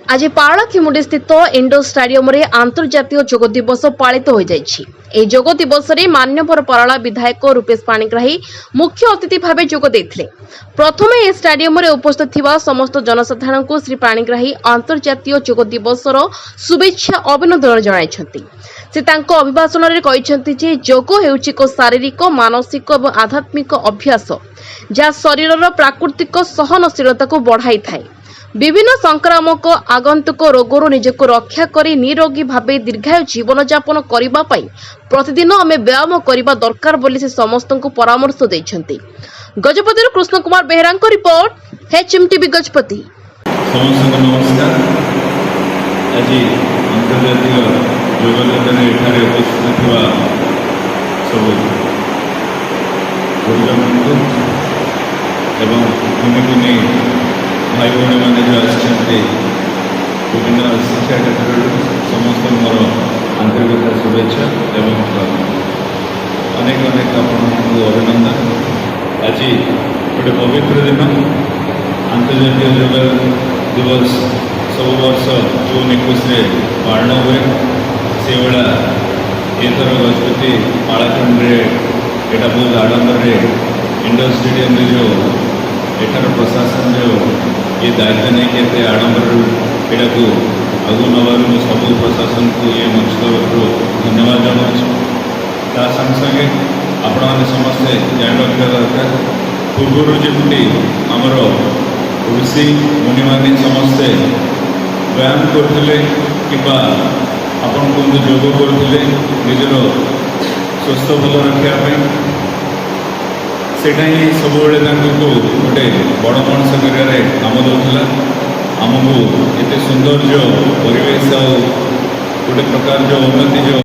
आज पारलाखेमुंडी स्थित indoor stadium रे आंतर्जातीय जोग दिवस पालित हो जाइछि। एही जोग दिवस रे मान्यवर पारला विधायक रूपेश पाणिग्राही मुख्य अतिथि भावे जोग देथिले। प्रथमे ए स्टाडियम रे उपस्थित थिबा समस्त जनसाधारण को श्री पाणिग्राही आंतर्जातीय जोग दिवसर शुभेच्छा अभिनंदन जणाइछन्ति। से तांको अभिभाषण रे कहिसन्ति जे जोग हेउछि एक शारीरिक मानसिक और आध्यात्मिक अभ्यास जहा शरीरर प्राकृतिक सहनशीलता को बढ़ाई थाए। विभिन्न संक्रामक आगंतुक रोगरू निजक रक्षा करी निरोगी भावे दीर्घायु जीवन यापन करिबा पई प्रतिदिन आमे व्यायाम करिबा दरकार बोली से समस्त को परामर्श दैछन्ति। गजपति कृष्ण कुमार बेहरा को रिपोर्ट एचएमटीवी गजपति। समस्त नमस्कार। आज अंतर्जातीय योग दिवस एठारे उपस्थित हुआ सब गुरुजन एवं कुनि कुनि भाई भाई मैंने जो आसते विभिन्न शिक्षा क्षेत्र समस्त मोर आंतरिक शुभेच्छा एवं अनेक अनेक आपको अभिनंदन। आज गोटे पवित्र दिन आंतर्जातीय योग दिवस सब वर्ष जून 21 पालन हुए से भाया एथर गजपति पालाखंड यहाँ बहुत आडम्बर इंडोर स्टेडियम जो एठार प्रशासन जो ये दायित्व नहीं के आडम्बर यहाँ को आगु नबार सब प्रशासन को ये मंच तरफ धन्यवाद जनाऊँ। ता संगे आपण मैंने समस्ते जान रखा दरकार पूर्वर जमी आमर ऋषि मुनि मैंने समस्ते व्यायाम करते कि आपण को योग करते निजर स्वस्थ भल रखापी सेटा ही सब गोटे बड़ मनुष्य कर काम दूसरा आमको एत सौंदर्य परिवेश गोटे प्रकार जो उन्नति जो